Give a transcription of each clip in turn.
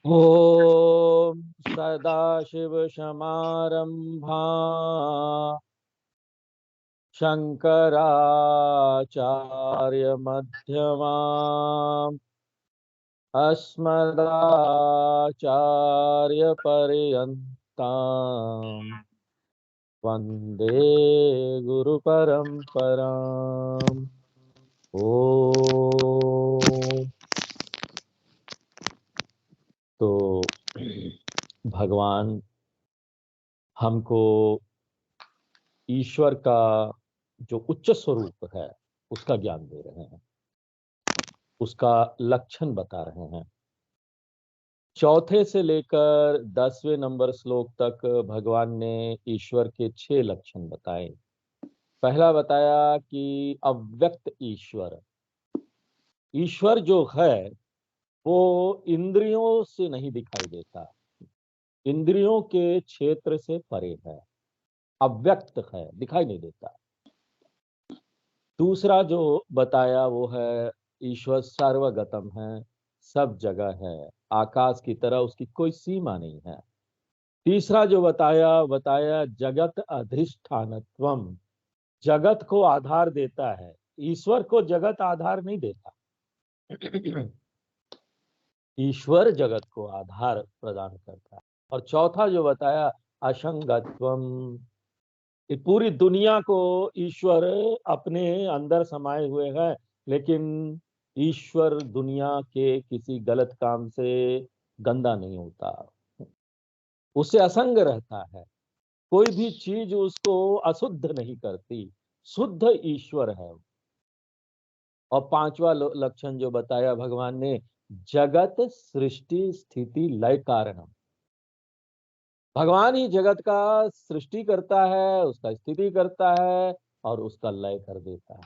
ॐ सदाशिवसमारम्भा शङ्कराचार्यमध्यमाम् अस्मदाचार्यपर्यन्ताम् वन्दे गुरुपरम्पराम्। ओ तो भगवान हमको ईश्वर का जो उच्च स्वरूप है उसका ज्ञान दे रहे हैं, उसका लक्षण बता रहे हैं। चौथे से लेकर 10वें नंबर श्लोक तक भगवान ने ईश्वर के 6 लक्षण बताए। पहला बताया कि अव्यक्त ईश्वर, ईश्वर जो है वो इंद्रियों से नहीं दिखाई देता, इंद्रियों के क्षेत्र से परे है, अव्यक्त है, दिखाई नहीं देता। दूसरा जो बताया वो है ईश्वर सर्वगतम है, सब जगह है, आकाश की तरह उसकी कोई सीमा नहीं है। तीसरा जो बताया बताया जगत अधिष्ठानत्वम, जगत को आधार देता है, ईश्वर को जगत आधार नहीं देता। ईश्वर जगत को आधार प्रदान करता है। और चौथा जो बताया असंगत्वम, ये पूरी दुनिया को ईश्वर अपने अंदर समाये हुए हैं, लेकिन ईश्वर दुनिया के किसी गलत काम से गंदा नहीं होता, उससे असंग रहता है, कोई भी चीज उसको अशुद्ध नहीं करती, शुद्ध ईश्वर है। और पांचवा लक्षण जो बताया भगवान ने, जगत सृष्टि स्थिति लय कारणम, भगवान ही जगत का सृष्टि करता है, उसका स्थिति करता है और उसका लय कर देता है।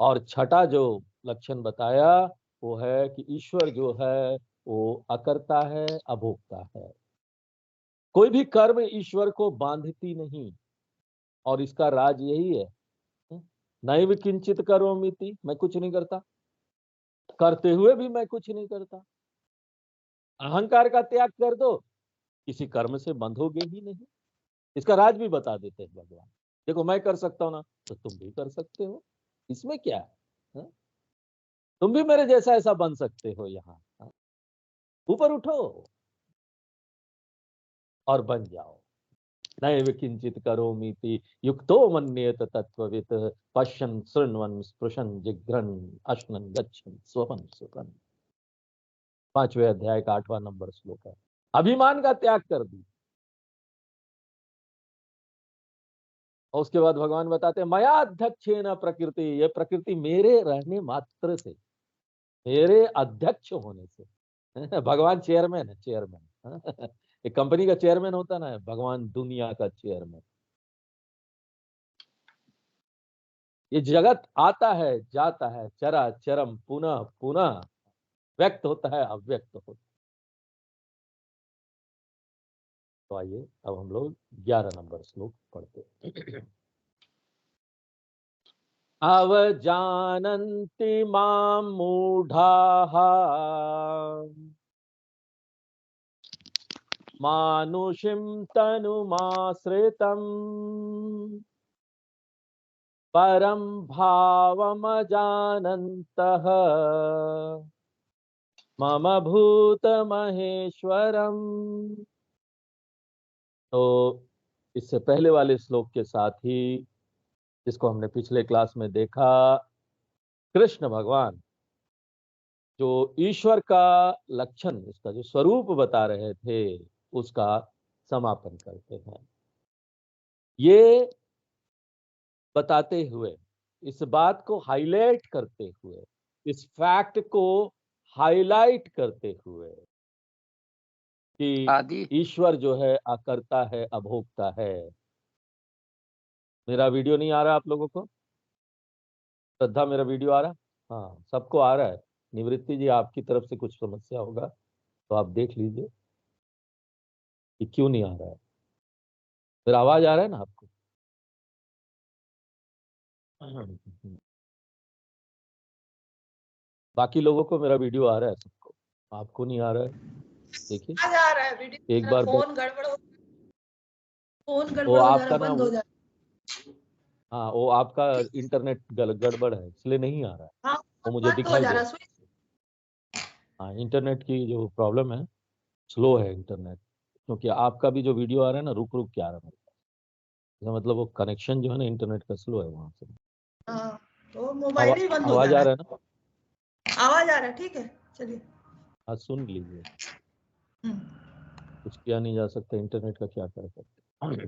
और छठा जो लक्षण बताया वो है कि ईश्वर जो है वो अकर्ता है, अभोक्ता है, कोई भी कर्म ईश्वर को बांधती नहीं। और इसका राज यही है, नैव किंचित करोमीति, मैं कुछ नहीं करता, करते हुए भी मैं कुछ नहीं करता। अहंकार का त्याग कर दो, किसी कर्म से बंधोगे ही नहीं। इसका राज भी बता देते हैं भगवान। देखो मैं कर सकता हूं ना, तो तुम भी कर सकते हो, इसमें क्या है? हाँ? तुम भी मेरे जैसा ऐसा बन सकते हो यहाँ। हाँ? ऊपर उठो और बन जाओ। नैव किंचित करोमीति युक्तो मन्येत तत्ववित् पश्यन् शृण्वन् स्पृशन् जिघ्रन् अश्नन् गच्छन् स्वपन् सुखन्। 5वें अध्याय का 8वां नंबर श्लोक है। अभिमान का त्याग कर दी। और उसके बाद भगवान बताते हैं मया अध्यक्षेन प्रकृति, ये प्रकृति मेरे रहने मात्र से, मेरे अध्यक्ष होने से। भगवान चेयरमैन है, चेयरमैन। एक कंपनी का चेयरमैन होता ना, भगवान दुनिया का चेयरमैन। ये जगत आता है जाता है, चरा चरम पुनः पुनः, व्यक्त होता है अव्यक्त होता है। तो आइए अब हम लोग 11 नंबर श्लोक पढ़ते हैं। अवजानन्ति मां मूढ़ाः मानुषिं तनुमाश्रितम् परं भावमजानन्तः मम भूतमहेश्वरम्। तो इससे पहले वाले श्लोक के साथ ही, जिसको हमने पिछले क्लास में देखा, कृष्ण भगवान जो ईश्वर का लक्षण, इसका जो स्वरूप बता रहे थे, उसका समापन करते हैं। ये बताते हुए, इस बात को हाईलाइट करते हुए, इस फैक्ट को हाईलाइट करते हुए कि आदि ईश्वर जो है अकर्ता है, अभोक्ता है। मेरा वीडियो नहीं आ रहा आप लोगों को? श्रद्धा, मेरा वीडियो आ रहा? हाँ, सबको आ रहा है। निवृत्ति जी, आपकी तरफ से कुछ समस्या होगा तो आप देख लीजिए कि क्यों नहीं आ रहा है। फिर आवाज आ रहा है ना आपको? बाकी लोगों को मेरा वीडियो आ रहा है, सबको, आपको नहीं आ रहा है? देखिए आज आ रहा है वीडियो, एक बार फोन गड़बड़ हो वो जा रहा, आपका ना बंद हो जा रहा। हाँ वो आपका इंटरनेट गड़बड़ है इसलिए नहीं आ रहा है, हाँ, वो मुझे बंद हो दिखाई जा दे रहा रहा स्विच। है। हाँ इंटरनेट की जो प्रॉब्लम है, स्लो है इंटरनेट, क्योंकि आपका भी जो वीडियो आ रहा है ना रुक रुक के आ रहा है मेरे पास। इसका मतलब वो कनेक्शन जो है ना इंटरनेट का स्लो है वहां से। हाँ, तो मोबाइल ही बंद हो जा आवाज आ रहा रहा है ना? है। आवाज आ रहा है, ठीक है, चलिए। आज सुन लीजिए, हम्म। कुछ किया नहीं जा सकता, इंटरनेट का क्या कर सकते।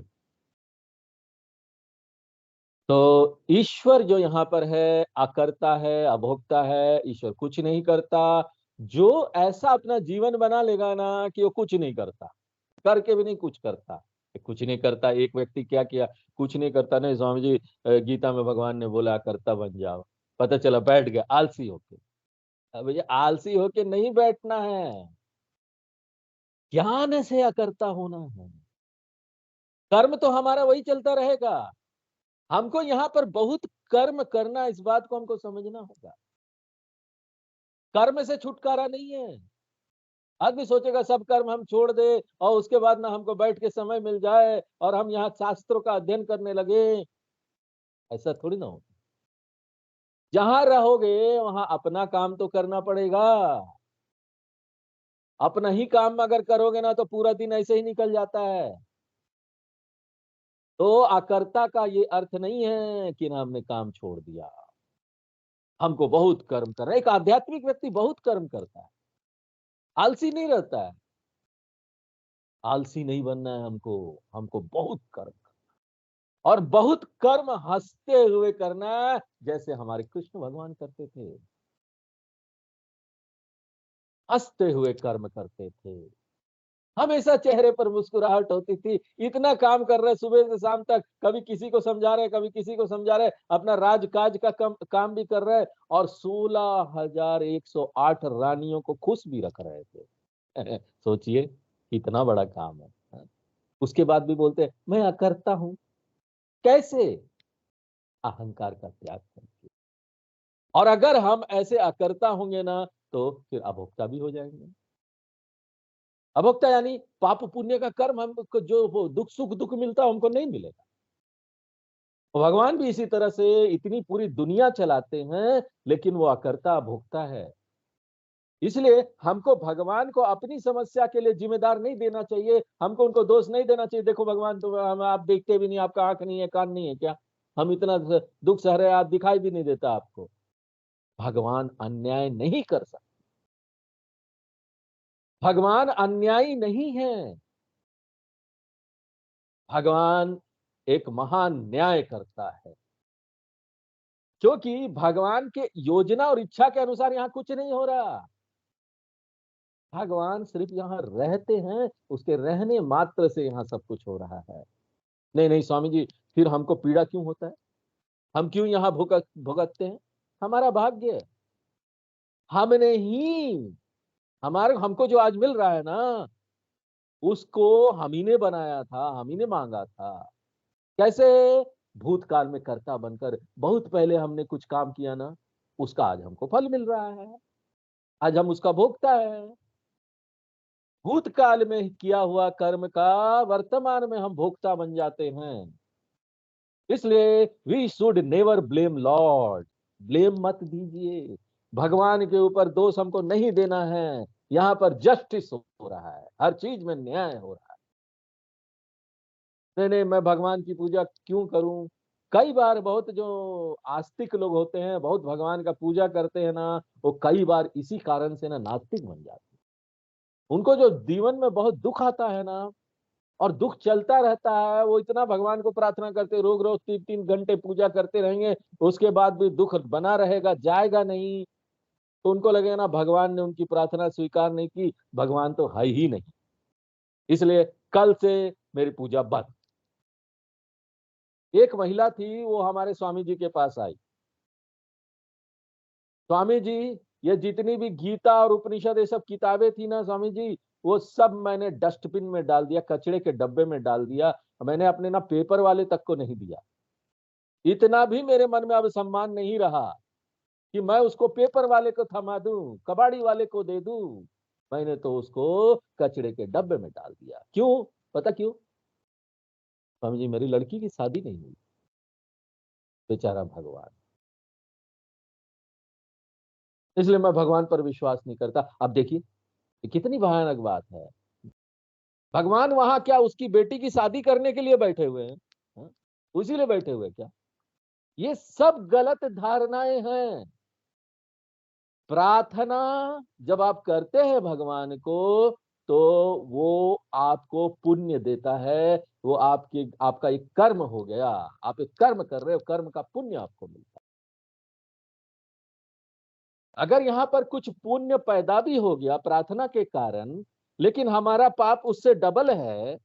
तो ईश्वर जो यहाँ पर है, अकर्ता है, अभोक्ता है, ईश्वर कुछ नहीं करता। जो ऐसा अपना जीवन बना लेगा ना कि वो कुछ नहीं करता, करके भी नहीं कुछ करता, कुछ नहीं करता। एक व्यक्ति क्या किया, कुछ नहीं करता, नहीं स्वामी जी गीता में भगवान ने बोला करता बन जाओ, पता चला बैठ गया आलसी होके। अब ये आलसी होके नहीं बैठना है, ज्ञान से अकर्ता होना है। कर्म तो हमारा वही चलता रहेगा, हमको यहाँ पर बहुत कर्म करना, इस बात को हमको समझना होगा। कर्म से छुटकारा नहीं है। आदमी सोचेगा सब कर्म हम छोड़ दे और उसके बाद ना हमको बैठ के समय मिल जाए और हम यहाँ शास्त्रों का अध्ययन करने लगे, ऐसा थोड़ी ना हो। जहां रहोगे वहां अपना काम तो करना पड़ेगा। अपना ही काम अगर करोगे ना तो पूरा दिन ऐसे ही निकल जाता है। तो अकर्ता का ये अर्थ नहीं है कि ना हमने काम छोड़ दिया, हमको बहुत कर्म करना है। एक आध्यात्मिक व्यक्ति बहुत कर्म करता है, आलसी नहीं रहता है। आलसी नहीं बनना है हमको, हमको बहुत कर्म, और बहुत कर्म हंसते हुए करना है, जैसे हमारे कृष्ण भगवान करते थे, हंसते हुए कर्म करते थे, हमेशा चेहरे पर मुस्कुराहट होती थी। इतना काम कर रहे सुबह से शाम तक, कभी किसी को समझा रहे, कभी किसी को समझा रहे, अपना राजकाज का काम भी कर रहे, और 16,108 रानियों को खुश भी रख रहे थे। सोचिए कितना बड़ा काम है। उसके बाद भी बोलते मैं अकर्ता हूं, कैसे? अहंकार का त्याग करके। और अगर हम ऐसे अकर्ता होंगे ना तो फिर अभोक्ता भी हो जाएंगे। अभोक्ता यानी पाप पुण्य का कर्म, हमको जो वो दुख सुख दुख मिलता है हमको नहीं मिलेगा। भगवान भी इसी तरह से इतनी पूरी दुनिया चलाते हैं, लेकिन वो अकर्ता अभोक्ता है। इसलिए हमको भगवान को अपनी समस्या के लिए जिम्मेदार नहीं देना चाहिए, हमको उनको दोष नहीं देना चाहिए। देखो भगवान तो हम आप देखते भी नहीं, आपका आंख नहीं है, कान नहीं है क्या? हम इतना दुख सह रहे, आप दिखाई भी नहीं देता आपको। भगवान अन्याय नहीं कर सकते, भगवान अन्यायी नहीं है। भगवान एक महान न्याय करता है, क्योंकि भगवान के योजना और इच्छा के अनुसार यहाँ कुछ नहीं हो रहा। भगवान सिर्फ यहाँ रहते हैं, उसके रहने मात्र से यहाँ सब कुछ हो रहा है। नहीं नहीं स्वामी जी, फिर हमको पीड़ा क्यों होता है, हम क्यों यहाँ भुगतते हैं? हमारा भाग्य है, हमने ही, हमारे हमको जो आज मिल रहा है ना, उसको हम ही ने बनाया था, हम ही ने मांगा था। कैसे? भूतकाल में कर्ता बनकर बहुत पहले हमने कुछ काम किया ना, उसका आज हमको फल मिल रहा है, आज हम उसका भोगता है। भूतकाल में किया हुआ कर्म का वर्तमान में हम भोक्ता बन जाते हैं। इसलिए we should never blame lord, blame मत दीजिए, भगवान के ऊपर दोष हमको नहीं देना है। यहाँ पर जस्टिस हो रहा है, हर चीज में न्याय हो रहा है। नहीं नहीं मैं भगवान की पूजा क्यों करूं? कई बार बहुत जो आस्तिक लोग होते हैं, बहुत भगवान का पूजा करते हैं ना, वो कई बार इसी कारण से ना नास्तिक बन जाते हैं। उनको जो जीवन में बहुत दुख आता है ना, और दुख चलता रहता है, वो इतना भगवान को प्रार्थना करते, रोज रोज 3-3 घंटे पूजा करते रहेंगे, उसके बाद भी दुख बना रहेगा, जाएगा नहीं। तो उनको लगेगा ना भगवान ने उनकी प्रार्थना स्वीकार नहीं की, भगवान तो है ही नहीं, इसलिए कल से मेरी पूजा बंद। एक महिला थी, वो हमारे स्वामी जी के पास आई। स्वामी जी, ये जितनी भी गीता और उपनिषद ये सब किताबें थी ना स्वामी जी, वो सब मैंने डस्टबिन में डाल दिया, कचरे के डब्बे में डाल दिया। मैंने अपने ना पेपर वाले तक को नहीं दिया। इतना भी मेरे मन में अब सम्मान नहीं रहा। कि मैं उसको पेपर वाले को थमा दूं, कबाड़ी वाले को दे दूं। मैंने तो उसको कचड़े के डब्बे में डाल दिया। क्यों? पता क्यों? स्वामी जी, मेरी लड़की की शादी नहीं हुई। बेचारा भगवान, इसलिए मैं भगवान पर विश्वास नहीं करता। अब देखिए ये कितनी भयानक बात है। भगवान वहां क्या उसकी बेटी की शादी करने के लिए बैठे हुए हैं? हाँ? उसी लिए बैठे हुए क्या? ये सब गलत धारणाएं हैं। प्रार्थना जब आप करते हैं भगवान को, तो वो आपको पुण्य देता है। वो आपका एक कर्म हो गया। आप एक कर्म कर रहे हो, कर्म का पुण्य आपको मिलता है। अगर यहाँ पर कुछ पुण्य पैदा भी हो गया प्रार्थना के कारण, लेकिन हमारा पाप उससे डबल है,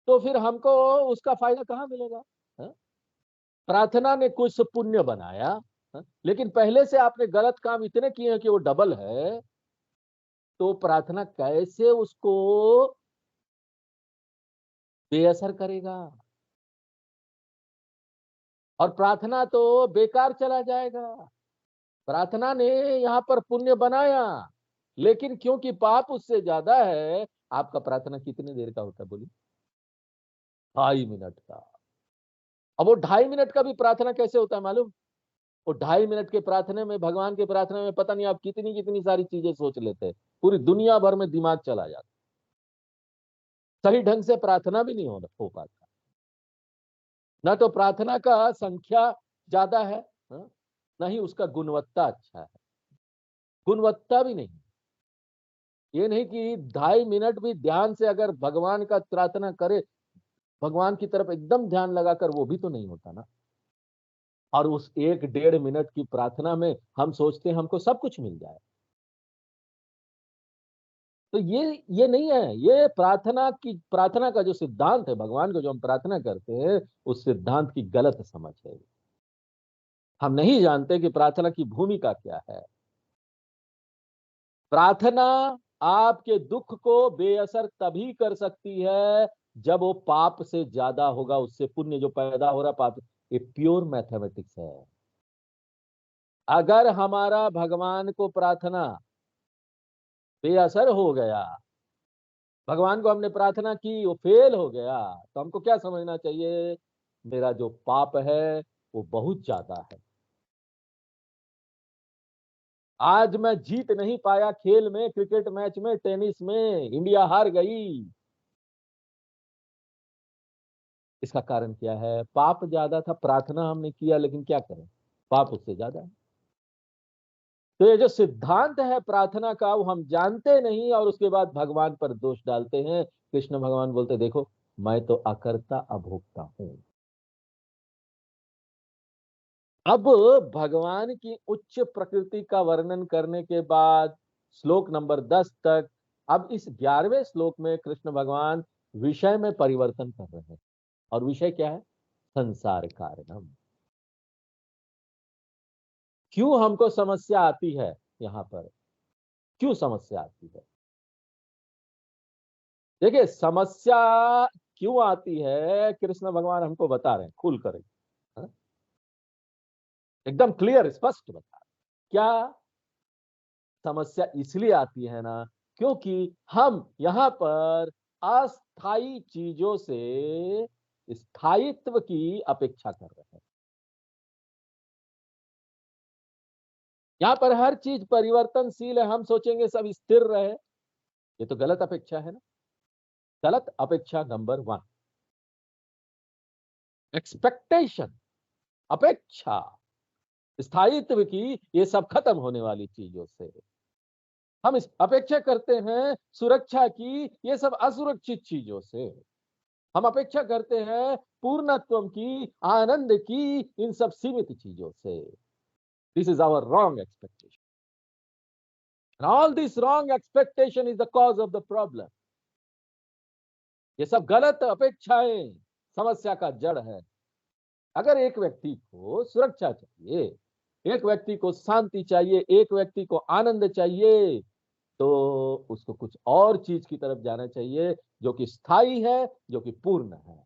तो फिर हमको उसका फायदा कहाँ मिलेगा? प्रार्थना ने कुछ पुण्य बनाया, लेकिन पहले से आपने गलत काम इतने किए हैं कि वो डबल है, तो प्रार्थना कैसे उसको बेअसर करेगा? और प्रार्थना तो बेकार चला जाएगा। प्रार्थना ने यहाँ पर पुण्य बनाया, लेकिन क्योंकि पाप उससे ज्यादा है, आपका प्रार्थना कितनी देर का होता है बोलिए? 2.5 मिनट का। अब वो 2.5 मिनट का भी प्रार्थना कैसे होता है मालूम? वो 2.5 मिनट के प्रार्थना में, भगवान के प्रार्थना में पता नहीं आप कितनी कितनी सारी चीजें सोच लेते हैं। पूरी दुनिया भर में दिमाग चला जाता, सही ढंग से प्रार्थना भी नहीं हो पाता। ना तो प्रार्थना का संख्या ज्यादा है, ना ही उसका गुणवत्ता अच्छा है। गुणवत्ता भी नहीं। ये नहीं कि 2.5 मिनट भी ध्यान से अगर भगवान का प्रार्थना करे, भगवान की तरफ एकदम ध्यान लगाकर, वो भी तो नहीं होता ना। और उस 1-1.5 मिनट की प्रार्थना में हम सोचते हैं हमको सब कुछ मिल जाए। तो ये नहीं है। ये प्रार्थना का जो सिद्धांत है, भगवान को जो हम प्रार्थना करते हैं, उस सिद्धांत की गलत समझ है। हम नहीं जानते कि प्रार्थना की भूमिका क्या है। प्रार्थना आपके दुख को बेअसर तभी कर सकती है जब वो पाप से ज्यादा होगा, उससे पुण्य जो पैदा हो रहा पाप। ये प्योर मैथमेटिक्स है। अगर हमारा भगवान को प्रार्थना बेअसर हो गया, भगवान को हमने प्रार्थना की वो फेल हो गया, तो हमको क्या समझना चाहिए? मेरा जो पाप है वो बहुत ज्यादा है। आज मैं जीत नहीं पाया खेल में, क्रिकेट मैच में, टेनिस में, इंडिया हार गई। इसका कारण क्या है? पाप ज्यादा था। प्रार्थना हमने किया, लेकिन क्या करें, पाप उससे ज्यादा है। तो ये जो सिद्धांत है प्रार्थना का, वो हम जानते नहीं और उसके बाद भगवान पर दोष डालते हैं। कृष्ण भगवान बोलते देखो, मैं तो अकर्ता अभोक्ता हूं। अब भगवान की उच्च प्रकृति का वर्णन करने के बाद श्लोक नंबर 10 तक, अब इस 11वें श्लोक में कृष्ण भगवान विषय में परिवर्तन कर रहे हैं। और विषय क्या है? संसार कारणम। क्यों हमको समस्या आती है? यहाँ पर क्यों समस्या आती है? देखिए, समस्या क्यों आती है कृष्ण भगवान हमको बता रहे हैं, खुल कर एकदम क्लियर स्पष्ट बता रहे हैं। क्या समस्या इसलिए आती है ना, क्योंकि हम यहाँ पर अस्थाई चीजों से स्थायित्व की अपेक्षा कर रहे हैं। यहाँ पर हर चीज परिवर्तनशील है, हम सोचेंगे सब स्थिर रहे। ये तो गलत अपेक्षा है ना। गलत अपेक्षा नंबर 1। एक्सपेक्टेशन, अपेक्षा स्थायित्व की, ये सब खत्म होने वाली चीजों से हम इस अपेक्षा करते हैं। सुरक्षा की, ये सब असुरक्षित चीजों से हम अपेक्षा करते हैं। पूर्णत्व की, आनंद की, इन सब सीमित चीजों से। This is our wrong expectation. All this wrong expectation is the cause of the problem. ये सब गलत अपेक्षाएं समस्या का जड़ है। अगर एक व्यक्ति को सुरक्षा चाहिए, एक व्यक्ति को शांति चाहिए, एक व्यक्ति को आनंद चाहिए, तो उसको कुछ और चीज की तरफ जाना चाहिए जो कि स्थायी है, जो कि पूर्ण है।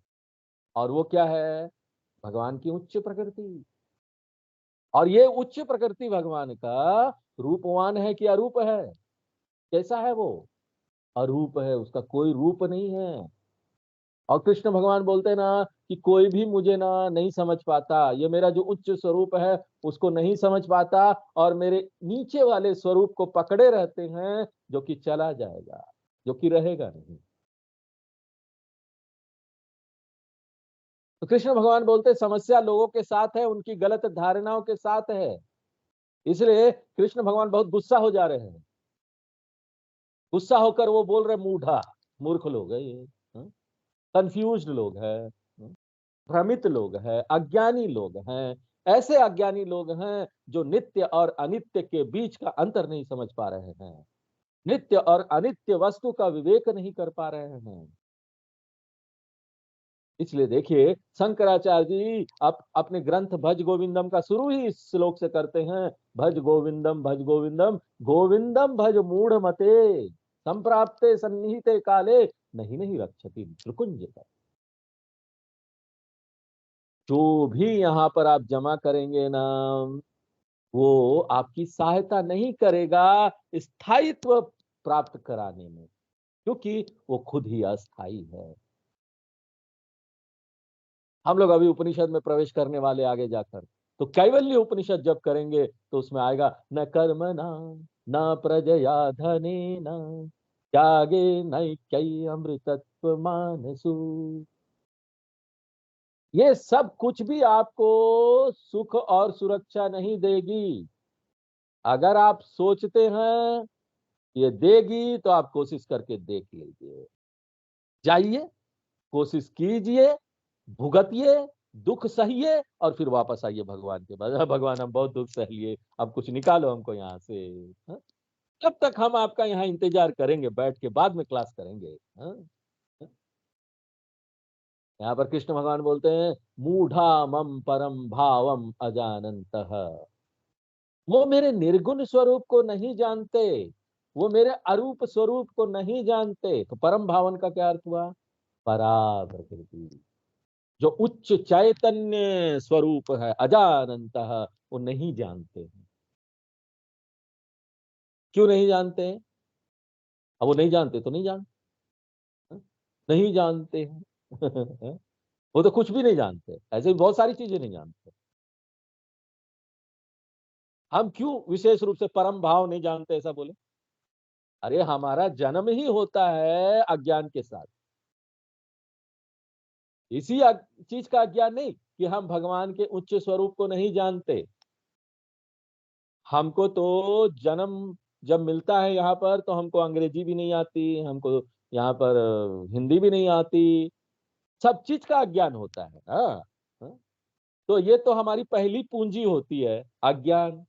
और वो क्या है? भगवान की उच्च प्रकृति। और ये उच्च प्रकृति भगवान का रूपवान है कि अरूप है? कैसा है वो? अरूप है, उसका कोई रूप नहीं है। और कृष्ण भगवान बोलते हैं ना कि कोई भी मुझे ना नहीं समझ पाता, ये मेरा जो उच्च स्वरूप है उसको नहीं समझ पाता, और मेरे नीचे वाले स्वरूप को पकड़े रहते हैं, जो कि चला जाएगा, जो कि रहेगा नहीं। तो कृष्ण भगवान बोलते हैं समस्या लोगों के साथ है, उनकी गलत धारणाओं के साथ है। इसलिए कृष्ण भगवान बहुत गुस्सा हो जा रहे हैं। गुस्सा होकर वो बोल रहे मूढ़ा, मूर्ख लोग है ये, कंफ्यूज्ड लोग है, भ्रमित लोग हैं, अज्ञानी लोग हैं। ऐसे अज्ञानी लोग हैं जो नित्य और अनित्य के बीच का अंतर नहीं समझ पा रहे हैं, नित्य और अनित्य वस्तु का विवेक नहीं कर पा रहे हैं। इसलिए देखिए शंकराचार्य जी अपने ग्रंथ भज गोविंदम का शुरू ही इस श्लोक से करते हैं, भज गोविंदम भज गोविंदम, गोविंदम भज मूढ़ मते, संप्राप्ते सन्निहिते काले नहीं नहीं रक्षति त्रिकुंज। जो भी यहाँ पर आप जमा करेंगे ना, वो आपकी सहायता नहीं करेगा स्थायित्व प्राप्त कराने में, क्योंकि वो खुद ही अस्थाई है। हम लोग अभी उपनिषद में प्रवेश करने वाले आगे जाकर, तो कैवल्य उपनिषद जब करेंगे तो उसमें आएगा न कर्मणा न प्रजया धनेन त्यागे नैक्य अमृतत्व मानसु। ये सब कुछ भी आपको सुख और सुरक्षा नहीं देगी। अगर आप सोचते हैं ये देगी तो आप कोशिश करके देख लीजिए, जाइए, कोशिश कीजिए, भुगतिए, दुख सहिए, और फिर वापस आइए भगवान के पास। भगवान हम बहुत दुख सह लिए, अब कुछ निकालो हमको यहाँ से। हाँ? कब तक हम आपका यहाँ इंतजार करेंगे बैठ के, बाद में क्लास करेंगे। हाँ? यहाँ पर कृष्ण भगवान बोलते हैं मूढ़ा मम परम भावम अजानंतः, वो मेरे निर्गुण स्वरूप को नहीं जानते, वो मेरे अरूप स्वरूप को नहीं जानते। तो परम भावन का क्या अर्थ हुआ? परा प्रकृति, जो उच्च चैतन्य स्वरूप है अजानंतः, वो नहीं जानते हैं। क्यों नहीं जानते हैं? अब वो नहीं जानते तो नहीं जानते, नहीं जानते हैं। वो तो कुछ भी नहीं जानते, ऐसे भी बहुत सारी चीजें नहीं जानते। हम क्यों विशेष रूप से परम भाव नहीं जानते ऐसा बोले? अरे हमारा जन्म ही होता है अज्ञान के साथ। इसी चीज का अज्ञान नहीं कि हम भगवान के उच्च स्वरूप को नहीं जानते। हमको तो जन्म जब मिलता है यहाँ पर, तो हमको अंग्रेजी भी नहीं आती, हमको यहाँ पर हिंदी भी नहीं आती, सब चीज का अज्ञान होता है। हाँ, हाँ? तो ये तो हमारी पहली पूंजी होती है, अज्ञान।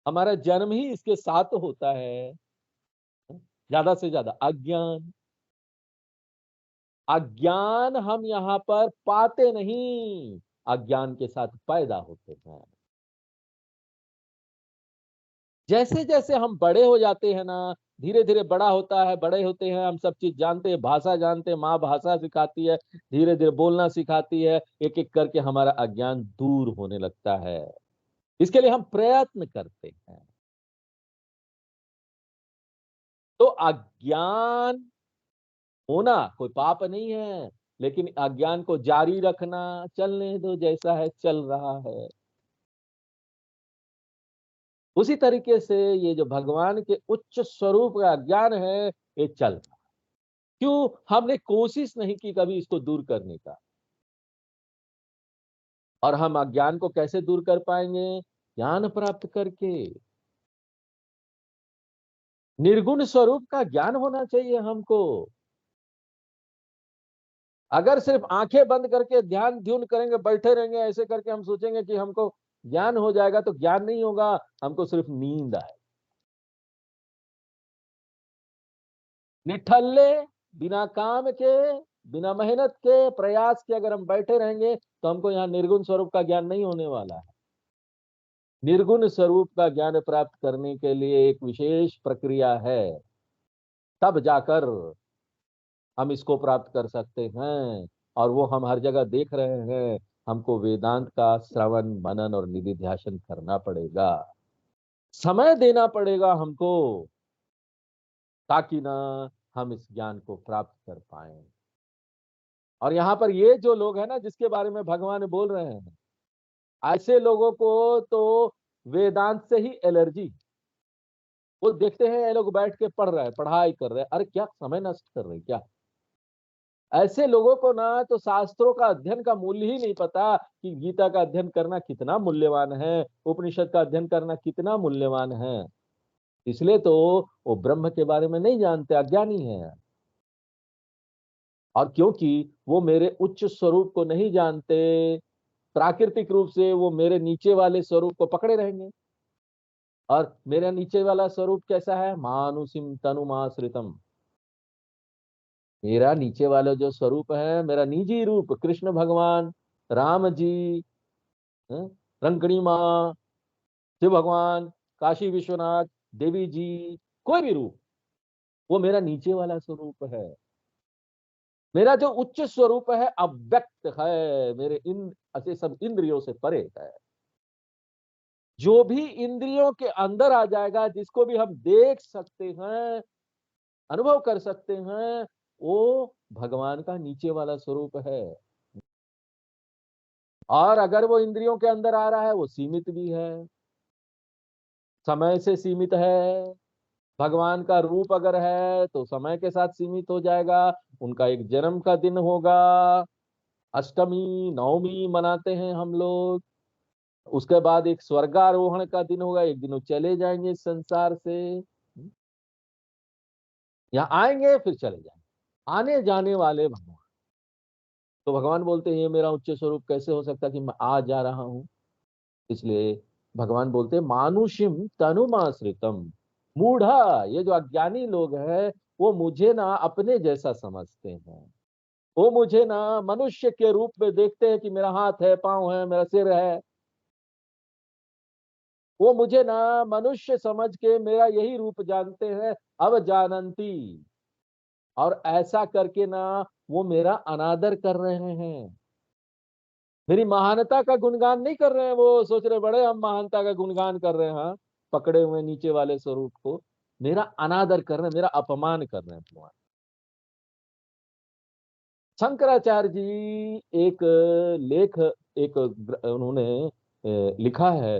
हमारा जन्म ही इसके साथ होता है। ज्यादा से ज्यादा अज्ञान, अज्ञान हम यहाँ पर पाते नहीं, अज्ञान के साथ पैदा होते हैं। जैसे जैसे हम बड़े हो जाते हैं ना, धीरे धीरे बड़ा होता है, बड़े होते हैं, हम सब चीज जानते हैं, भाषा जानते हैं, माँ भाषा सिखाती है, धीरे धीरे बोलना सिखाती है, एक एक करके हमारा अज्ञान दूर होने लगता है। इसके लिए हम प्रयत्न करते हैं। तो अज्ञान होना कोई पाप नहीं है, लेकिन अज्ञान को जारी रखना, चलने दो जैसा है चल रहा है। उसी तरीके से ये जो भगवान के उच्च स्वरूप का ज्ञान है, ये चल रहा। क्यों हमने कोशिश नहीं की कभी इसको दूर करने का? और हम अज्ञान को कैसे दूर कर पाएंगे? ज्ञान प्राप्त करके। निर्गुण स्वरूप का ज्ञान होना चाहिए हमको। अगर सिर्फ आंखें बंद करके ध्यान ध्यान करेंगे, बैठे रहेंगे ऐसे करके, हम सोचेंगे कि हमको ज्ञान हो जाएगा, तो ज्ञान नहीं होगा, हमको सिर्फ नींद आए। निठल्ले, बिना काम के, बिना मेहनत के, प्रयास के अगर हम बैठे रहेंगे, तो हमको यहाँ निर्गुण स्वरूप का ज्ञान नहीं होने वाला है। निर्गुण स्वरूप का ज्ञान प्राप्त करने के लिए एक विशेष प्रक्रिया है, तब जाकर हम इसको प्राप्त कर सकते हैं। और वो हम हर जगह देख रहे हैं हमको वेदांत का श्रवण मनन और निधिध्यासन करना पड़ेगा, समय देना पड़ेगा हमको, ताकि ना हम इस ज्ञान को प्राप्त कर पाए। और यहाँ पर ये जो लोग हैं ना, जिसके बारे में भगवान बोल रहे हैं, ऐसे लोगों को तो वेदांत से ही एलर्जी। वो देखते हैं ये लोग बैठ के पढ़ रहे हैं, पढ़ाई कर रहे हैं, अरे क्या समय नष्ट कर रहे हैं क्या? ऐसे लोगों को ना तो शास्त्रों का अध्ययन का मूल्य ही नहीं पता कि गीता का अध्ययन करना कितना मूल्यवान है, उपनिषद का अध्ययन करना कितना मूल्यवान है। इसलिए तो वो ब्रह्म के बारे में नहीं जानते, अज्ञानी है। और क्योंकि वो मेरे उच्च स्वरूप को नहीं जानते, प्राकृतिक रूप से वो मेरे नीचे वाले स्वरूप को पकड़े रहेंगे। और मेरा नीचे वाला स्वरूप कैसा है? मानुषिम तनुमाश्रितम। मेरा नीचे वाला जो स्वरूप है, मेरा निजी रूप, कृष्ण भगवान, राम जी, रंकणी माँ, शिव भगवान, काशी विश्वनाथ, देवी जी, कोई भी रूप, वो मेरा नीचे वाला स्वरूप है। मेरा जो उच्च स्वरूप है अव्यक्त है, मेरे इन ऐसे सब इंद्रियों से परे है। जो भी इंद्रियों के अंदर आ जाएगा, जिसको भी हम देख सकते हैं, अनुभव कर सकते हैं, वो भगवान का नीचे वाला स्वरूप है। और अगर वो इंद्रियों के अंदर आ रहा है, वो सीमित भी है, समय से सीमित है। भगवान का रूप अगर है तो समय के साथ सीमित हो जाएगा। उनका एक जन्म का दिन होगा, अष्टमी नवमी मनाते हैं हम लोग। उसके बाद एक स्वर्गारोहण का दिन होगा, एक दिन वो चले जाएंगे इस संसार से, यहाँ आएंगे फिर चले जाएंगे, आने जाने वाले भगवान। तो भगवान बोलते हैं ये मेरा उच्च स्वरूप कैसे हो सकता कि मैं आ जा रहा हूं? इसलिए भगवान बोलते हैं मानुषिम तनुमाश्रितम मूढ़ा। ये जो अज्ञानी लोग हैं, वो मुझे ना अपने जैसा समझते हैं। वो मुझे ना मनुष्य के रूप में देखते हैं कि मेरा हाथ है, पांव है, मेरा सिर है। वो मुझे ना मनुष्य समझ के मेरा यही रूप जानते हैं, अब जानंती। और ऐसा करके ना वो मेरा अनादर कर रहे हैं, मेरी महानता का गुणगान नहीं कर रहे हैं। वो सोच रहे बड़े हम महानता का गुणगान कर रहे हैं, हाँ, पकड़े हुए नीचे वाले स्वरूप को मेरा अनादर कर रहे हैं, मेरा अपमान कर रहे हैं भगवान। शंकराचार्य जी एक लेख, एक उन्होंने लिखा है,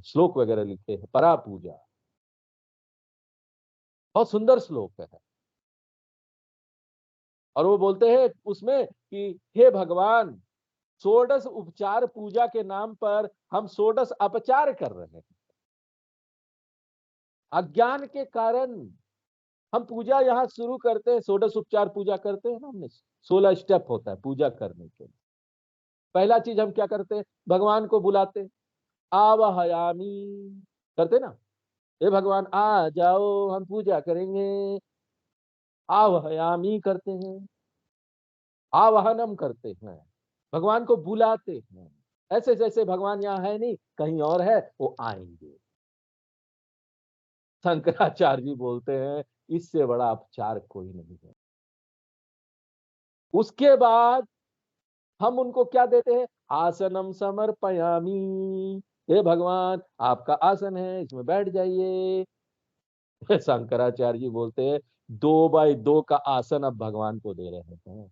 श्लोक वगैरह लिखे हैं, परा पूजा, बहुत सुंदर श्लोक है। और वो बोलते हैं उसमें कि हे भगवान, षोडश उपचार पूजा के नाम पर हम षोडश अपचार कर रहे हैं। अज्ञान के कारण हम पूजा यहाँ शुरू करते हैं, षोडश उपचार पूजा करते हैं ना, हमने 16 स्टेप होता है पूजा करने के लिए। पहला चीज हम क्या करते हैं? भगवान को बुलाते, आवाहयामी करते ना, हे भगवान आ जाओ हम पूजा करेंगे, आवाहयामी करते हैं, आवाहनम करते हैं, भगवान को बुलाते हैं। ऐसे जैसे भगवान यहाँ है नहीं, कहीं और है, वो आएंगे। शंकराचार्य जी बोलते हैं इससे बड़ा उपचार कोई नहीं है। उसके बाद हम उनको क्या देते हैं? आसनम समर्पयामी। हे भगवान आपका आसन है, इसमें बैठ जाइए। शंकराचार्य जी बोलते हैं 2x2 का आसन अब भगवान को दे रहे हैं।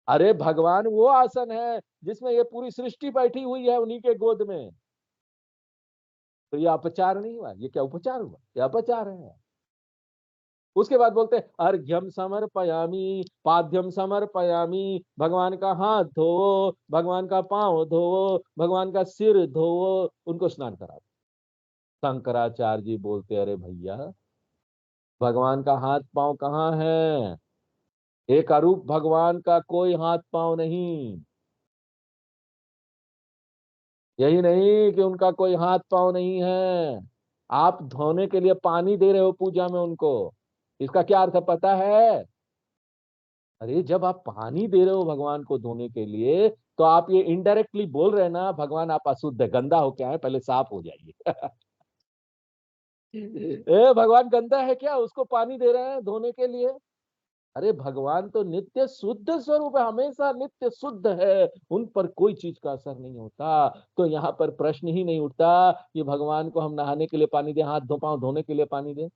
अरे भगवान वो आसन है जिसमें ये पूरी सृष्टि बैठी हुई है उन्हीं के गोद में। तो ये अपचार नहीं हुआ? ये क्या उपचार हुआ? ये अपचार है। उसके बाद बोलते हैं अर्घ्यम समर्पयामी पाद्यम समर्पयामी। भगवान का हाथ धोवो, भगवान का पांव धोवो, भगवान का सिर धोवो, उनको स्नान करा। शंकराचार्य जी बोलते अरे भैया, भगवान का हाथ पांव कहाँ है? एक अरूप भगवान का कोई हाथ पांव नहीं। यही नहीं कि उनका कोई हाथ पांव नहीं है, आप धोने के लिए पानी दे रहे हो पूजा में उनको। इसका क्या अर्थ पता है? अरे जब आप पानी दे रहे हो भगवान को धोने के लिए, तो आप ये इनडायरेक्टली बोल रहे हैं ना भगवान आप अशुद्ध है, गंदा होके आए, पहले साफ हो जाइए। ए भगवान गंदा है क्या, उसको पानी दे रहे हैं धोने के लिए? अरे भगवान तो नित्य शुद्ध स्वरूप है, हमेशा नित्य शुद्ध है, उन पर कोई चीज का असर नहीं होता। तो यहाँ पर प्रश्न ही नहीं उठता कि भगवान को हम नहाने के लिए पानी दें, हाथ धो पांव धोने के लिए पानी दें।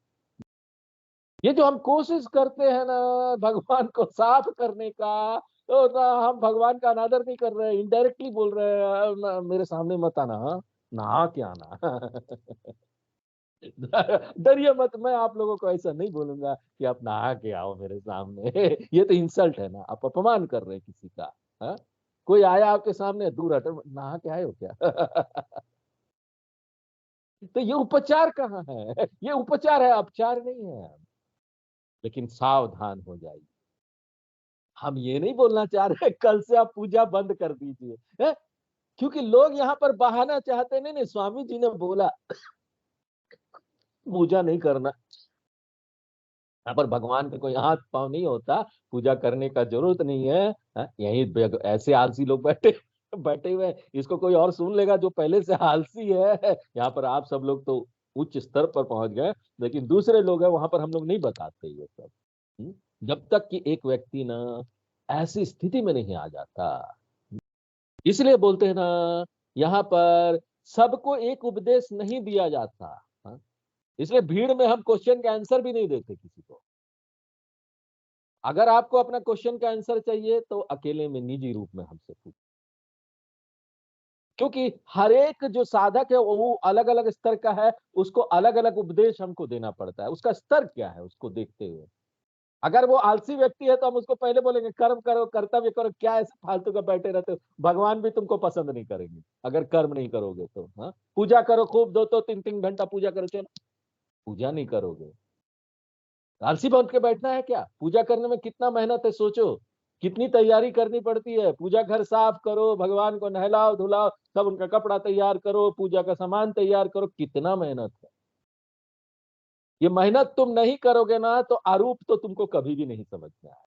ये जो हम कोशिश करते हैं ना भगवान को साफ करने का, तो ना हम भगवान का अनादर नहीं कर रहे हैं, इनडायरेक्टली बोल रहे हैं ना, मेरे सामने मत आना, हाँ नहा के आना। डरिए मत, मैं आप लोगों को ऐसा नहीं बोलूंगा कि आप नहा के आओ मेरे सामने। ये तो इंसल्ट है ना, आप अपमान कर रहे हैं किसी का। हाँ? कोई आया आपके सामने, दूर हटो, नहा के आए हो क्या? तो ये उपचार कहाँ है? ये उपचार है, उपचार नहीं है। लेकिन सावधान हो जाइए। हम ये नहीं बोलना चाह रहे कल से आप पूजा बंद कर दीजिए, है? क्योंकि लोग यहाँ पर बहाना चाहते नहीं। नहीं, स्वामी जी ने बोला पूजा नहीं करना, यहाँ पर भगवान का कोई हाथ पाँव नहीं होता, पूजा करने का जरूरत नहीं है। यही ऐसे आलसी लोग बैठे बैठे हुए हैं। इसको कोई और सुन लेगा जो पहले से आलसी है। यहाँ पर आप सब लोग तो उच्च स्तर पर पहुंच गए, लेकिन दूसरे लोग हैं वहां पर हम लोग नहीं बताते ये सब। हम्म? जब तक कि एक व्यक्ति ना ऐसी स्थिति में नहीं आ जाता, इसलिए बोलते हैं ना, यहाँ पर सबको एक उपदेश नहीं दिया जाता। हाँ? इसलिए भीड़ में हम क्वेश्चन का आंसर भी नहीं देते किसी को। अगर आपको अपना क्वेश्चन का आंसर चाहिए तो अकेले में निजी रूप में हमसे पूछिए। क्योंकि हर एक जो साधक है वो अलग अलग स्तर का है, उसको अलग अलग उपदेश हमको देना पड़ता है। उसका स्तर क्या है उसको देखते हुए, अगर वो आलसी व्यक्ति है तो हम उसको पहले बोलेंगे कर्म करो, कर्तव्य करो, क्या ऐसे फालतू का बैठे रहते हो, भगवान भी तुमको पसंद नहीं करेंगे अगर कर्म नहीं करोगे तो। हाँ, पूजा करो खूब, 2-3 घंटा पूजा करो, चलो पूजा नहीं करोगे, आलसी बन के बैठना है क्या? पूजा करने में कितना मेहनत है सोचो, कितनी तैयारी करनी पड़ती है। पूजा घर साफ करो, भगवान को नहलाओ धुलाओ, सब उनका कपड़ा तैयार करो, पूजा का सामान तैयार करो, कितना मेहनत है। ये मेहनत तुम नहीं करोगे ना तो आरूप तो तुमको कभी भी नहीं समझ में आए।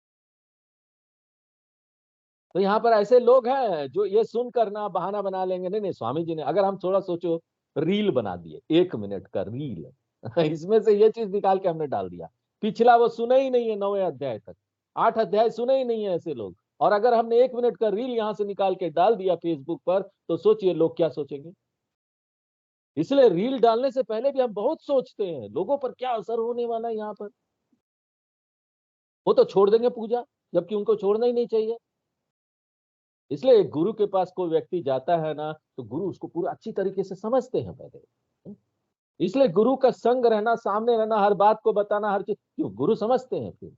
तो यहाँ पर ऐसे लोग हैं जो ये सुनकर ना बहाना बना लेंगे, नहीं नहीं स्वामी जी ने, अगर हम थोड़ा सोचो, रील बना दिए 1 मिनट का रील, इसमें से ये चीज निकाल के हमने डाल दिया, पिछला वो सुने ही नहीं है 9वें अध्याय तक, 8 अध्याय सुने ही नहीं है ऐसे लोग, और अगर हमने 1 मिनट का रील यहाँ से निकाल के डाल दिया फेसबुक पर, तो सोचिए लोग क्या सोचेंगे। इसलिए रील डालने से पहले भी हम बहुत सोचते हैं लोगों पर क्या असर होने वाला है। यहाँ पर वो तो छोड़ देंगे पूजा, जबकि उनको छोड़ना ही नहीं चाहिए। इसलिए एक गुरु के पास कोई व्यक्ति जाता है ना, तो गुरु उसको पूरा अच्छी तरीके से समझते हैं पहले। इसलिए गुरु का संग रहना, सामने रहना, हर बात को बताना, हर चीज, क्यों? गुरु समझते हैं फिर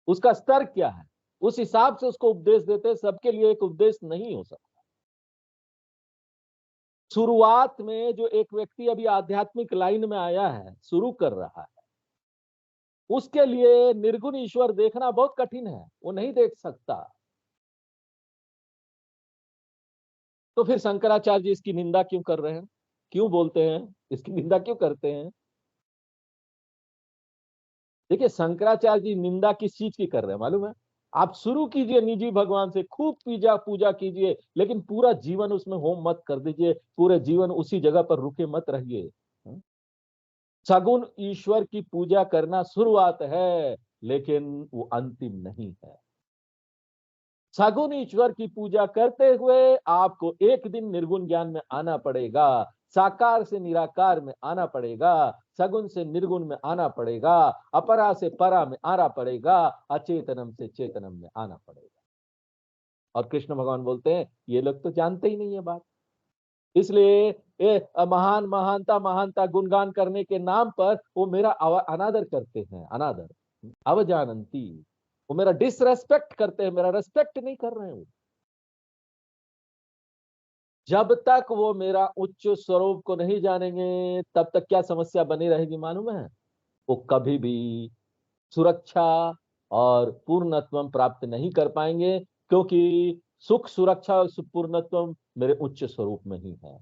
उसका स्तर क्या है, उस हिसाब से उसको उपदेश देते हैं। सबके लिए एक उपदेश नहीं हो सकता। शुरुआत में जो एक व्यक्ति अभी आध्यात्मिक लाइन में आया है, शुरू कर रहा है, उसके लिए निर्गुण ईश्वर देखना बहुत कठिन है, वो नहीं देख सकता। तो फिर शंकराचार्य जी इसकी निंदा क्यों कर रहे हैं, क्यों बोलते हैं, इसकी निंदा क्यों करते हैं? देखिए शंकराचार्य जी निंदा किस चीज की कर रहे हैं मालूम है? आप शुरू कीजिए निजी भगवान से, खूब पूजा पूजा कीजिए, लेकिन पूरा जीवन उसमें होम मत कर दीजिए, पूरे जीवन उसी जगह पर रुके मत रहिए। सगुण ईश्वर की पूजा करना शुरुआत है, लेकिन वो अंतिम नहीं है। सगुण ईश्वर की पूजा करते हुए आपको एक दिन निर्गुण ज्ञान में आना पड़ेगा, साकार से निराकार में आना पड़ेगा, सगुण से निर्गुण में आना पड़ेगा, अपरा से परा में आना पड़ेगा, अचेतनम से चेतनम में आना पड़ेगा। और कृष्ण भगवान बोलते हैं ये लोग तो जानते ही नहीं है बात। इसलिए ये महान महानता महानता गुणगान करने के नाम पर वो मेरा अनादर करते हैं, अनादर अवजानंती, वो मेरा डिसरेस्पेक्ट करते हैं, मेरा रेस्पेक्ट नहीं कर रहे हैं वो। जब तक वो मेरा उच्च स्वरूप को नहीं जानेंगे तब तक क्या समस्या बनी रहेगी मालूम है? वो कभी भी सुरक्षा और पूर्णत्व प्राप्त नहीं कर पाएंगे, क्योंकि सुख सुरक्षा और पूर्णत्व मेरे उच्च स्वरूप में ही है।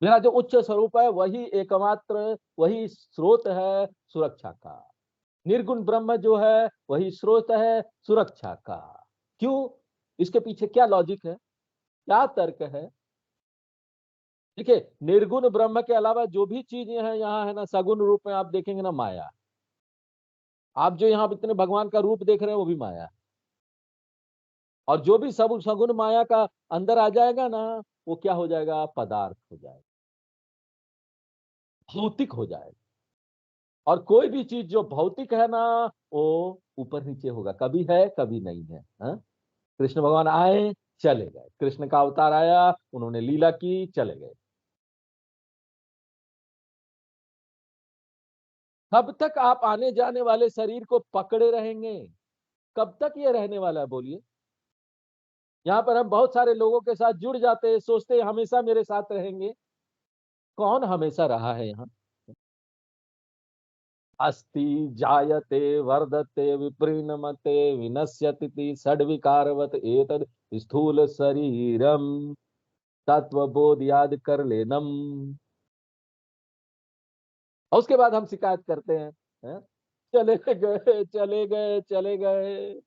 मेरा जो उच्च स्वरूप है वही एकमात्र, वही स्रोत है सुरक्षा का। निर्गुण ब्रह्म जो है वही स्रोत है सुरक्षा का। क्यों? इसके पीछे क्या लॉजिक है, क्या तर्क है? देखिए निर्गुण ब्रह्म के अलावा जो भी चीजें हैं यहाँ है ना, सगुण रूप में आप देखेंगे ना, माया। आप जो यहाँ इतने भगवान का रूप देख रहे हैं वो भी माया है। और जो भी सब सगुण माया का अंदर आ जाएगा ना, वो क्या हो जाएगा? पदार्थ हो जाएगा, भौतिक हो जाएगा। और कोई भी चीज जो भौतिक है ना, वो ऊपर नीचे होगा, कभी है कभी नहीं है। हाँ? कृष्ण भगवान आए, चले गए, कृष्ण का अवतार आया, उन्होंने लीला की, चले गए। कब तक आप आने जाने वाले शरीर को पकड़े रहेंगे? कब तक ये रहने वाला है बोलिए? यहाँ पर हम बहुत सारे लोगों के साथ जुड़ जाते हैं, सोचते हैं हमेशा मेरे साथ रहेंगे। कौन हमेशा रहा है यहाँ? अस्ति जायते वर्धते विप्रीणमते विनश्यति षड्विकारवत एतद स्थूल शरीरम तत्वबोध याद कर लेनम। और उसके बाद हम शिकायत करते हैं? चले गए चले गए चले गए।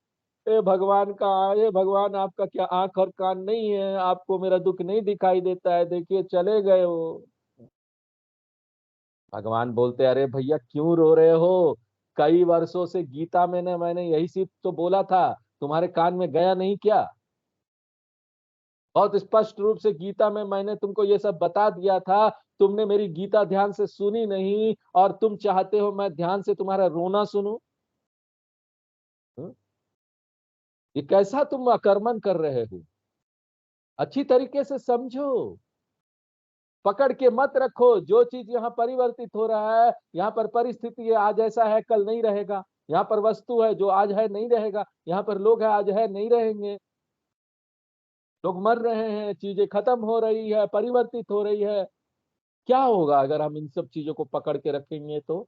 ए भगवान का, ये भगवान आपका क्या आंख और कान नहीं है? आपको मेरा दुख नहीं दिखाई देता है? देखिए चले गए वो। भगवान बोलते अरे भैया क्यों रो रहे हो? कई वर्षों से गीता में ने मैंने यही चीज तो बोला था, तुम्हारे कान में गया नहीं क्या? बहुत स्पष्ट रूप से गीता में मैंने तुमको ये सब बता दिया था, तुमने मेरी गीता ध्यान से सुनी नहीं, और तुम चाहते हो मैं ध्यान से तुम्हारा रोना सुनूं? हं? ये कैसा तुम आक्रमण कर रहे हो? अच्छी तरीके से समझो, पकड़ के मत रखो। जो चीज यहाँ परिवर्तित हो रहा है, यहाँ पर परिस्थिति है, आज ऐसा है कल नहीं रहेगा। यहाँ पर वस्तु है, जो आज है नहीं रहेगा। यहाँ पर लोग है, आज है नहीं रहेंगे। लोग मर रहे हैं, चीजें खत्म हो रही है, परिवर्तित हो रही है। क्या होगा अगर हम इन सब चीजों को पकड़ के रखेंगे? तो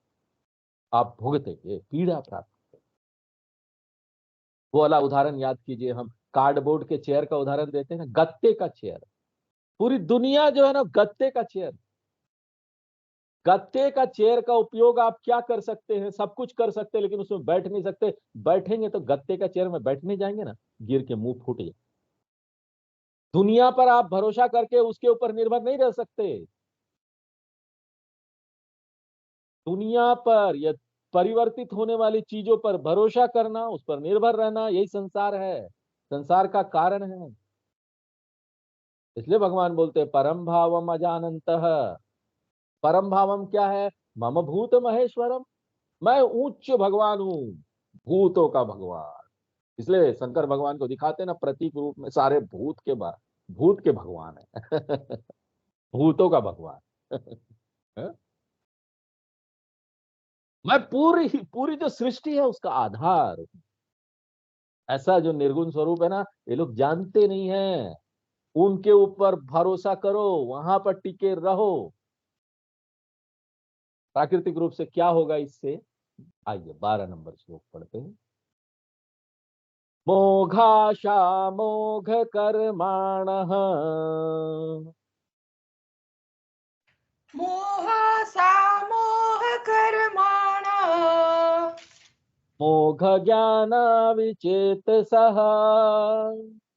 आप भुगतेंगे, पीड़ा प्राप्त। वो वाला उदाहरण याद कीजिए, हम कार्डबोर्ड के चेयर का उदाहरण देते हैं ना, गत्ते का चेयर। पूरी दुनिया जो है ना, गत्ते का चेयर। गत्ते का चेयर का उपयोग आप क्या कर सकते हैं? सब कुछ कर सकते हैं, लेकिन उसमें बैठ नहीं सकते। बैठेंगे तो गत्ते का चेयर में बैठने जाएंगे ना, गिर के मुंह फूट जाए। दुनिया पर आप भरोसा करके उसके ऊपर निर्भर नहीं रह सकते। दुनिया पर या परिवर्तित होने वाली चीजों पर भरोसा करना, उस पर निर्भर रहना, यही संसार है, संसार का कारण है। इसलिए भगवान बोलते हैं परम भावम अजानंतः। परम भावम क्या है? मम भूत महेश्वरम। मैं उच्च भगवान हूं, भूतों का भगवान। इसलिए शंकर भगवान को दिखाते ना प्रतीक रूप में, सारे भूत के भगवान है। भूतों का भगवान। मैं पूरी पूरी जो सृष्टि है उसका आधार। ऐसा जो निर्गुण स्वरूप है ना, ये लोग जानते नहीं है। उनके ऊपर भरोसा करो, वहां पर टिके रहो। प्राकृतिक रूप से क्या होगा इससे? आइए 12 नंबर श्लोक पढ़ते हैं। मोघाशा मोघ कर्माण मोह सा मोह कर्माण मोघ ज्ञान विचेतसः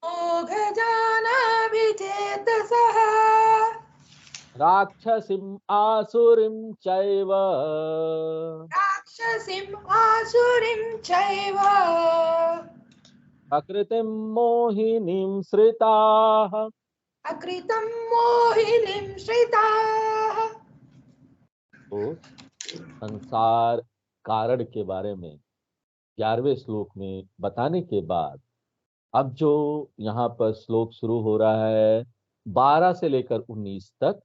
मोघ जानाभिचेतसः राक्षसीम् आसुरीं चैव राक्षसीम् आसुरीं चैव प्रकृतिं मोहिनीं श्रिताः। अकृतं मोहिनीं श्रिताः। तो संसार कारण के बारे में 11वें श्लोक में बताने के बाद, अब जो यहाँ पर श्लोक शुरू हो रहा है 12 से लेकर 19 तक,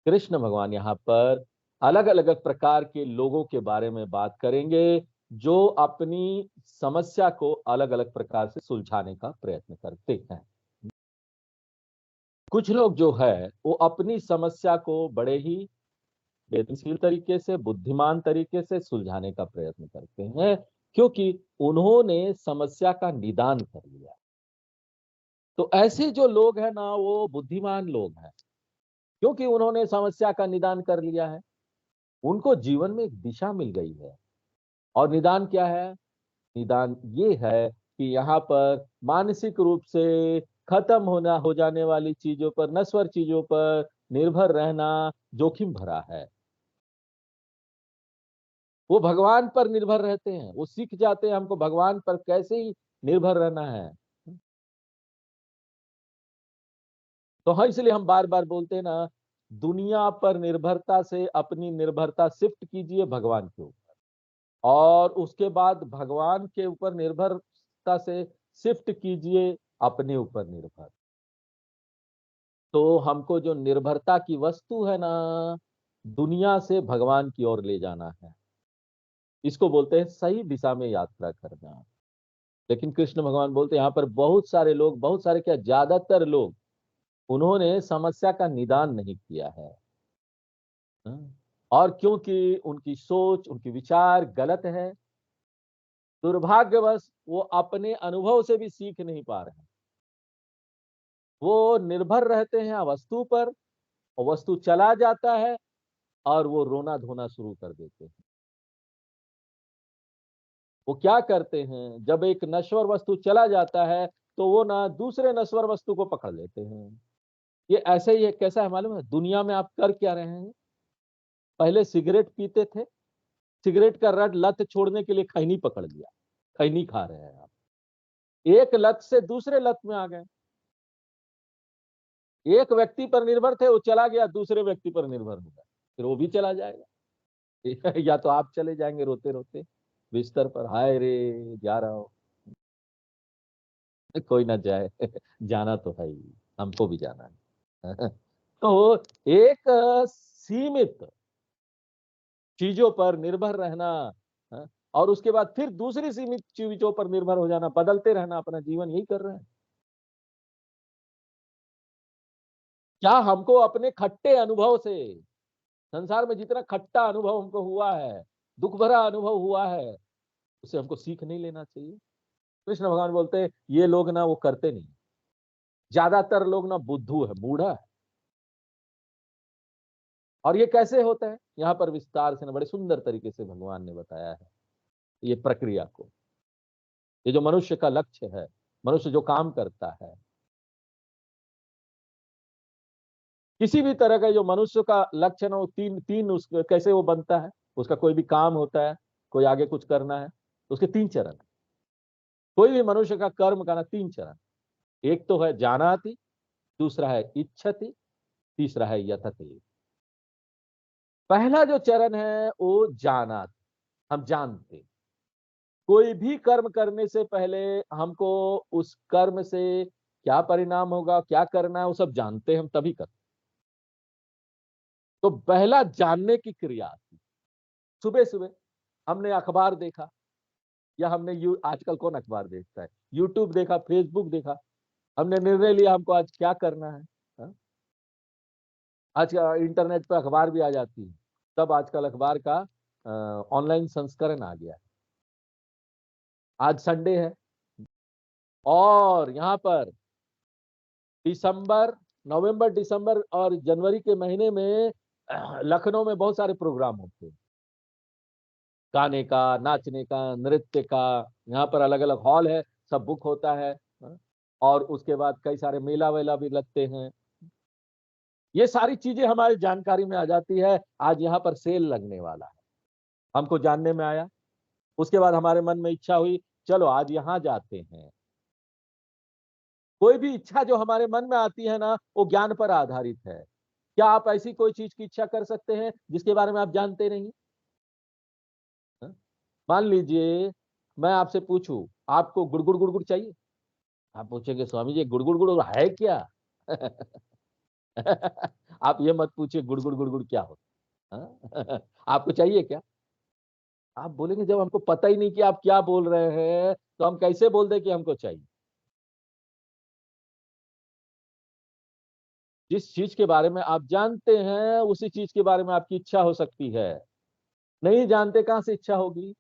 कृष्ण भगवान यहाँ पर अलग अलग प्रकार के लोगों के बारे में बात करेंगे, जो अपनी समस्या को अलग अलग प्रकार से सुलझाने का प्रयत्न करते हैं। कुछ लोग जो है वो अपनी समस्या को बड़े ही वेदनशील तरीके से, बुद्धिमान तरीके से सुलझाने का प्रयत्न करते हैं, क्योंकि उन्होंने समस्या का निदान कर लिया। तो ऐसे जो लोग हैं ना, वो बुद्धिमान लोग हैं, क्योंकि उन्होंने समस्या का निदान कर लिया है। उनको जीवन में एक दिशा मिल गई है। और निदान क्या है? निदान ये है कि यहाँ पर मानसिक रूप से खत्म होना हो जाने वाली चीजों पर, नश्वर चीजों पर निर्भर रहना जोखिम भरा है। वो भगवान पर निर्भर रहते हैं, वो सीख जाते हैं हमको भगवान पर कैसे ही निर्भर रहना है। तो हाँ, इसलिए हम बार बार बोलते हैं ना, दुनिया पर निर्भरता से अपनी निर्भरता शिफ्ट कीजिए भगवान के ऊपर, और उसके बाद भगवान के ऊपर निर्भरता से शिफ्ट कीजिए अपने ऊपर निर्भर। तो हमको जो निर्भरता की वस्तु है ना, दुनिया से भगवान की ओर ले जाना है। इसको बोलते हैं सही दिशा में यात्रा करना। लेकिन कृष्ण भगवान बोलते हैं यहाँ पर बहुत सारे लोग, बहुत सारे क्या, ज्यादातर लोग, उन्होंने समस्या का निदान नहीं किया है। हाँ? और क्योंकि उनकी सोच, उनकी विचार गलत है, दुर्भाग्यवश वो अपने अनुभव से भी सीख नहीं पा रहे हैं। वो निर्भर रहते हैं वस्तु पर, और वस्तु चला जाता है और वो रोना धोना शुरू कर देते हैं। वो क्या करते हैं, जब एक नश्वर वस्तु चला जाता है तो वो ना दूसरे नश्वर वस्तु को पकड़ लेते हैं। ये ऐसे ही है, कैसा है मालूम है, दुनिया में आप कर क्या रहे हैं? पहले सिगरेट पीते थे, सिगरेट का लत छोड़ने के लिए खैनी पकड़ लिया, खैनी खा रहे हैं आप। एक लत से दूसरे लत में आ गए। एक व्यक्ति पर निर्भर थे, वो चला गया, दूसरे व्यक्ति पर निर्भर हो गया, फिर वो भी चला जाएगा। या तो आप चले जाएंगे रोते रोते बिस्तर पर, हाय रे जा रहा हूं। कोई ना जाए, जाना तो है ही, हमको भी जाना है। तो एक सीमित चीजों पर निर्भर रहना, हाँ, और उसके बाद फिर दूसरी सीमित चीजों पर निर्भर हो जाना, बदलते रहना अपना जीवन, यही कर रहे हैं। क्या हमको अपने खट्टे अनुभव से, संसार में जितना खट्टा अनुभव हमको हुआ है, दुख भरा अनुभव हुआ है, उसे हमको सीख नहीं लेना चाहिए? कृष्ण भगवान बोलते हैं ये लोग ना वो करते नहीं। ज्यादातर लोग ना बुद्धू है, बूढ़ा है। और ये कैसे होता है, यहाँ पर विस्तार से ना बड़े सुंदर तरीके से भगवान ने बताया है ये प्रक्रिया को। ये जो मनुष्य का लक्ष्य है, मनुष्य जो काम करता है, किसी भी तरह का जो मनुष्य का लक्ष्य ना, वो तीन तीन कैसे वो बनता है, उसका कोई भी काम होता है, कोई आगे कुछ करना है, तो उसके तीन चरण है। कोई भी मनुष्य का कर्म का ना तीन चरण, एक तो है जानाति, दूसरा है इच्छति, तीसरा है यतते। पहला जो चरण है वो जानाति, हम जानते। कोई भी कर्म करने से पहले हमको उस कर्म से क्या परिणाम होगा, क्या करना है, वो सब जानते हैं हम, तभी करते। तो पहला जानने की क्रिया आती। सुबह सुबह हमने अखबार देखा, या हमने आजकल कौन अखबार देखता है, यूट्यूब देखा, फेसबुक देखा, हमने निर्णय लिया हमको आज क्या करना है। हाँ? आज इंटरनेट पर अखबार भी आ जाती है, तब आजकल अखबार का ऑनलाइन संस्करण आ गया है। आज संडे है, और यहाँ पर दिसंबर, नवंबर, दिसंबर और जनवरी के महीने में लखनऊ में बहुत सारे प्रोग्राम होते हैं, गाने का, नाचने का, नृत्य का। यहाँ पर अलग अलग हॉल है, सब बुक होता है। हाँ? और उसके बाद कई सारे मेला वेला भी लगते हैं। ये सारी चीजें हमारी जानकारी में आ जाती है, आज यहाँ पर सेल लगने वाला है, हमको जानने में आया। उसके बाद हमारे मन में इच्छा हुई, चलो आज यहाँ जाते हैं। कोई भी इच्छा जो हमारे मन में आती है ना, वो ज्ञान पर आधारित है। क्या आप ऐसी कोई चीज की इच्छा कर सकते हैं जिसके बारे में आप जानते नहीं? हाँ? मान लीजिए मैं आपसे पूछूं, आपको गुड़गुड़ गुड़गुड़ चाहिए, आप पूछेंगे स्वामी जी गुड़गुड़ गुड़गुड़ है क्या? आप ये मत पूछिए गुड़गुड़ गुड़गुड़ क्या होता है। हाँ? आपको चाहिए क्या? आप बोलेंगे जब हमको पता ही नहीं कि आप क्या बोल रहे हैं, तो हम कैसे बोल दें कि हमको चाहिए? जिस चीज के बारे में आप जानते हैं, उसी चीज के बारे में आपकी इच्छा हो सकती है। नहीं जानते कहां से इच्छा होगी?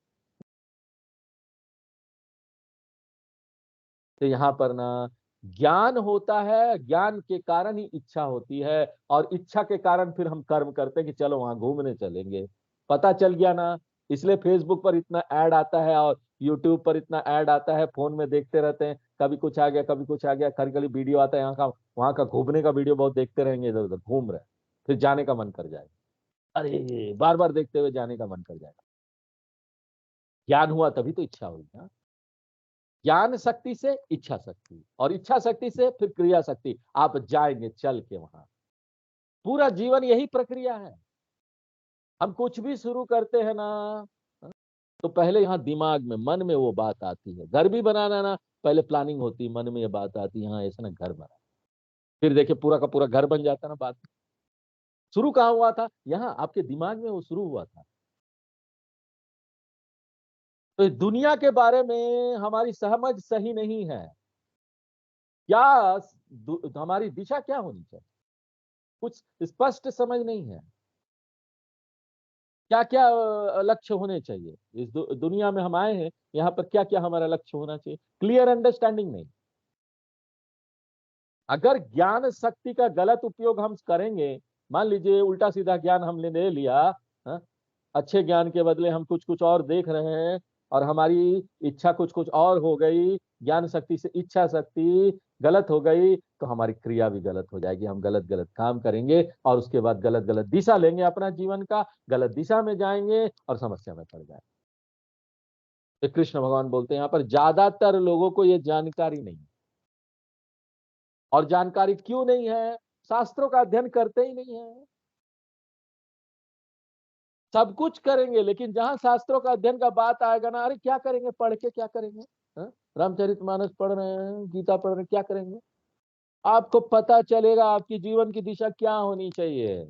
तो यहाँ पर ना ज्ञान होता है, ज्ञान के कारण ही इच्छा होती है, और इच्छा के कारण फिर हम कर्म करते हैं कि चलो वहां घूमने चलेंगे। पता चल गया ना, इसलिए फेसबुक पर इतना ऐड आता है और यूट्यूब पर इतना ऐड आता है, फोन में देखते रहते हैं, कभी कुछ आ गया, कभी कुछ आ गया, खरी खरी वीडियो आता है यहाँ का वहां का, घूमने का वीडियो बहुत देखते रहेंगे, इधर उधर घूम रहे हैं, फिर जाने का मन कर जाएगा। अरे बार बार देखते हुए जाने का मन कर जाएगा। ज्ञान हुआ तभी तो इच्छा हुई ना। ज्ञान शक्ति से इच्छा शक्ति, और इच्छा शक्ति से फिर क्रिया शक्ति। आप जाएंगे चल के वहां। पूरा जीवन यही प्रक्रिया है। हम कुछ भी शुरू करते हैं ना, तो पहले यहाँ दिमाग में, मन में वो बात आती है। घर भी बनाना ना, पहले प्लानिंग होती है, मन में ये बात आती है, हाँ ऐसा ना घर बना। फिर देखिए पूरा का पूरा घर बन जाता ना। बात शुरू कहाँ हुआ था? यहाँ आपके दिमाग में वो शुरू हुआ था। तो इस दुनिया के बारे में हमारी समझ सही नहीं है। क्या हमारी दिशा क्या होनी चाहिए, कुछ स्पष्ट समझ नहीं है। क्या क्या लक्ष्य होने चाहिए इस दुनिया में हम आए हैं, यहाँ पर क्या क्या हमारा लक्ष्य होना चाहिए, क्लियर अंडरस्टैंडिंग नहीं। अगर ज्ञान शक्ति का गलत उपयोग हम करेंगे, मान लीजिए उल्टा सीधा ज्ञान हमने ले लिया, हा? अच्छे ज्ञान के बदले हम कुछ कुछ और देख रहे हैं, और हमारी इच्छा कुछ कुछ और हो गई, ज्ञान शक्ति से इच्छा शक्ति गलत हो गई, तो हमारी क्रिया भी गलत हो जाएगी। हम गलत गलत काम करेंगे और उसके बाद गलत गलत दिशा लेंगे अपना जीवन का, गलत दिशा में जाएंगे और समस्या में पड़ जाएंगे। तो कृष्ण भगवान बोलते हैं यहाँ पर ज्यादातर लोगों को ये जानकारी नहीं। और जानकारी क्यों नहीं है? शास्त्रों का अध्ययन करते ही नहीं है। सब कुछ करेंगे, लेकिन जहां शास्त्रों का अध्ययन का बात आएगा ना, अरे क्या करेंगे पढ़ के, क्या करेंगे? रामचरितमानस पढ़ रहे हैं, गीता पढ़ रहे हैं, क्या करेंगे? आपको पता चलेगा आपकी जीवन की दिशा क्या होनी चाहिए।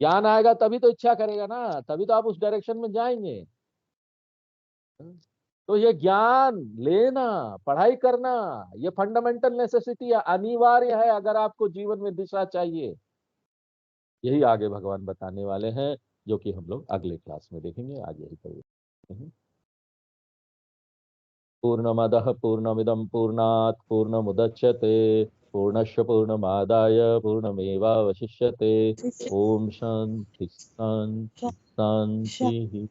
ज्ञान आएगा तभी तो इच्छा करेगा ना, तभी तो आप उस डायरेक्शन में जाएंगे। तो ये ज्ञान लेना, पढ़ाई करना, ये फंडामेंटल नेसेसिटी है, अनिवार्य है अगर आपको जीवन में दिशा चाहिए। यही आगे भगवान बताने वाले हैं, जो कि हम लोग अगले क्लास में देखेंगे। आगे यही करेंगे। पूर्णमदः पूर्णमिदं पूर्णात् पूर्णमुदच्यते पूर्णस्य पूर्णमादाय पूर्णमेवावशिष्यते। ओम शांति शांति शांति।